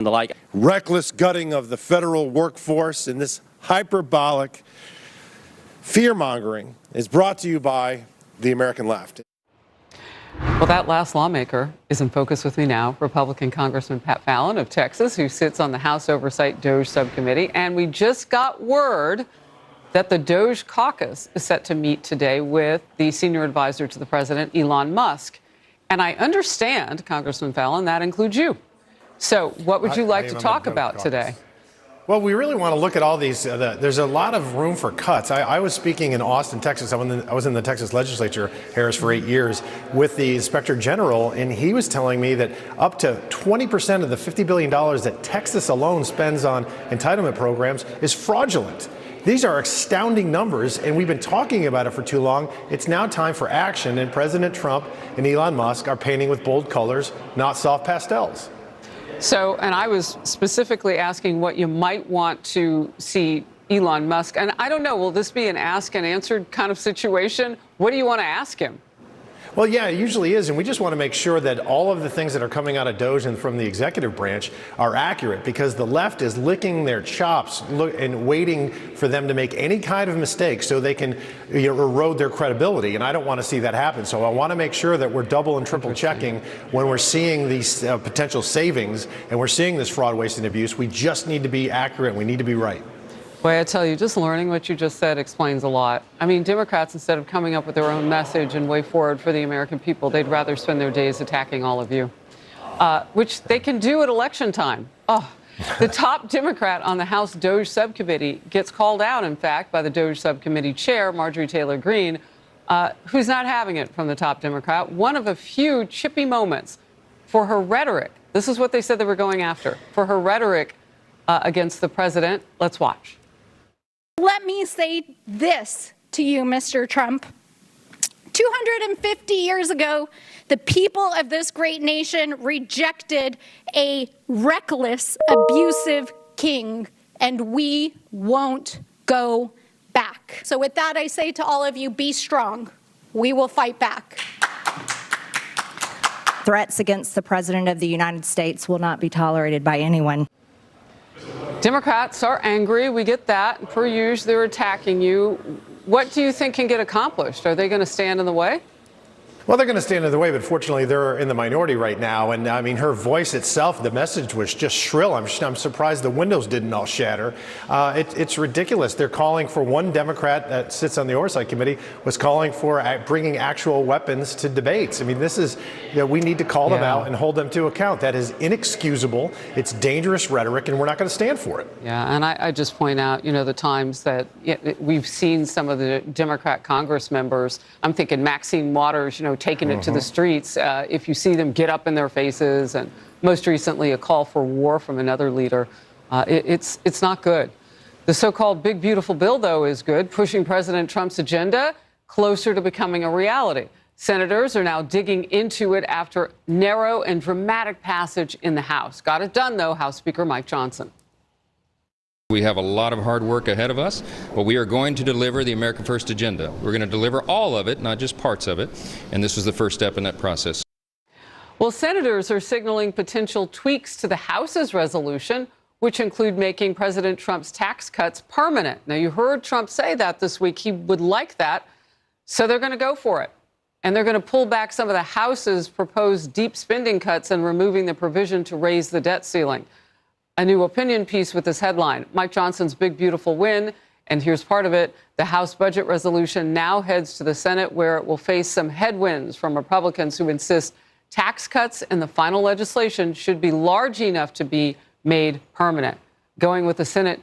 The like reckless gutting of the federal workforce and this hyperbolic fear-mongering is brought to you by the American left. Well, that last lawmaker is in focus with me now, Republican Congressman Fallon of Texas, who sits on the House Oversight DOJ Subcommittee. And we just got word that the DOJ caucus is set to meet today with the senior advisor to the president, Elon Musk. And I understand, Congressman Fallon, that includes you. So what would you like to talk about today? Well, we really want to look at all these. There's a lot of room for cuts. I was speaking in Austin, Texas. I was in the Texas legislature, Harris, for 8 years with the inspector general, and he was telling me that up to 20% of the $50 billion that Texas alone spends on entitlement programs is fraudulent. These are astounding numbers, and we've been talking about it for too long. It's now time for action, and President Trump and Elon Musk are painting with bold colors, not soft pastels. So, and I was specifically asking what you might want to see Elon Musk. And I don't know, will this be an ask and answered kind of situation? What do you want to ask him? Well, yeah, it usually is. And we just want to make sure that all of the things that are coming out of DOJ and from the executive branch are accurate, because the left is licking their chops and waiting for them to make any kind of mistake so they can erode their credibility. And I don't want to see that happen. So I want to make sure that we're double and triple checking when we're seeing these potential savings and we're seeing this fraud, waste, and abuse. We just need to be accurate. We need to be right. Boy, I tell you, just learning what you just said explains a lot. I mean, Democrats, instead of coming up with their own message and way forward for the American people, they'd rather spend their days attacking all of you, which they can do at election time. Oh, the top Democrat on the House DOJ subcommittee gets called out, in fact, by the DOJ subcommittee chair, Marjorie Taylor Greene, who's not having it from the top Democrat. One of a few chippy moments for her rhetoric. This is what they said they were going after, for her rhetoric against the president. Let's watch. Let me say this to you, Mr. Trump. 250 years ago, the people of this great nation rejected a reckless, abusive king, and we won't go back. So with that, I say to all of you, be strong. We will fight back. Threats against the President of the United States will not be tolerated by anyone. Democrats are angry. We get that. Per usual, they're attacking you. What do you think can get accomplished? Are they going to stand in the way? Well, they're going to stand in the way, but fortunately, they're in the minority right now. And I mean, her voice itself, the message was just shrill. I'm surprised the windows didn't all shatter. It's ridiculous. They're calling for, one Democrat that sits on the Oversight Committee was calling for bringing actual weapons to debates. I mean, this is, we need to call them out and hold them to account. That is inexcusable. It's dangerous rhetoric, and we're not going to stand for it. Yeah, and I just point out, the times that we've seen some of the Democrat Congress members, I'm thinking Maxine Waters, taking it to the streets. If you see them get up in their faces, and most recently a call for war from another leader, it's not good. The so-called big beautiful bill, though, is good, pushing President Trump's agenda closer to becoming a reality. Senators are now digging into it after narrow and dramatic passage in the House. Got it done, though, House Speaker Mike Johnson. We have a lot of hard work ahead of us, but we are going to deliver the America First agenda. We're going to deliver all of it, not just parts of it, and this was the first step in that process. Well, senators are signaling potential tweaks to the House's resolution, which include making President Trump's tax cuts permanent. Now, you heard Trump say that this week. He would like that, so they're going to go for it. And they're going to pull back some of the House's proposed deep spending cuts and removing the provision to raise the debt ceiling. A new opinion piece with this headline, Mike Johnson's big, beautiful win. And here's part of it. The House budget resolution now heads to the Senate, where it will face some headwinds from Republicans who insist tax cuts in the final legislation should be large enough to be made permanent. Going with the Senate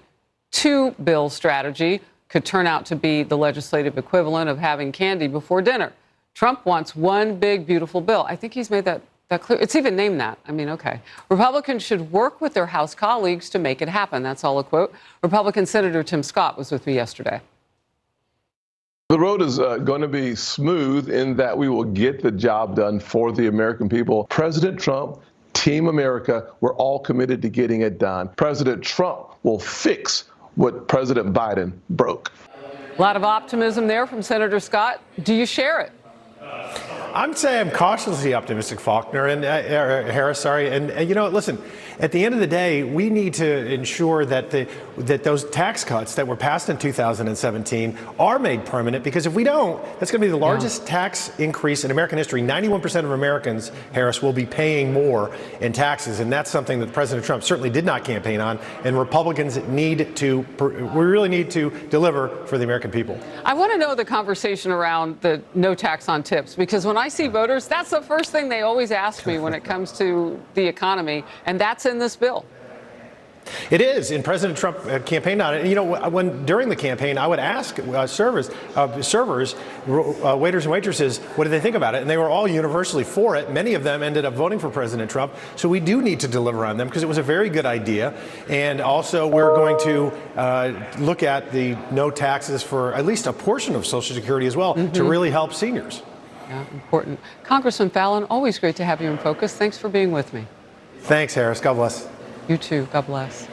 two-bill strategy could turn out to be the legislative equivalent of having candy before dinner. Trump wants one big, beautiful bill. I think he's made that clear. It's even named that. I mean, okay. Republicans should work with their House colleagues to make it happen. That's all a quote. Republican Senator Tim Scott was with me yesterday. The road is going to be smooth in that we will get the job done for the American people. President Trump, Team America, we're all committed to getting it done. President Trump will fix what President Biden broke. A lot of optimism there from Senator Scott. Do you share it? I'm saying I'm cautiously optimistic, Faulkner and Harris. Sorry, and you know, listen. At the end of the day, we need to ensure that that those tax cuts that were passed in 2017 are made permanent. Because if we don't, that's going to be the largest tax increase in American history. 91% of Americans, Harris, will be paying more in taxes, and that's something that President Trump certainly did not campaign on. And Republicans need to. We really need to deliver for the American people. I want to know the conversation around the no tax on tips, because when I see voters, that's the first thing they always ask me when it comes to the economy, and that's in this bill. It is, and President Trump campaigned on it. And, you know, during the campaign, I would ask servers, waiters and waitresses, what did they think about it? And they were all universally for it. Many of them ended up voting for President Trump. So we do need to deliver on them because it was a very good idea. And also, we're going to look at the no taxes for at least a portion of Social Security as well to really help seniors. Yeah, important. Congressman Fallon, always great to have you in focus. Thanks for being with me. Thanks, Harris. God bless. You too. God bless.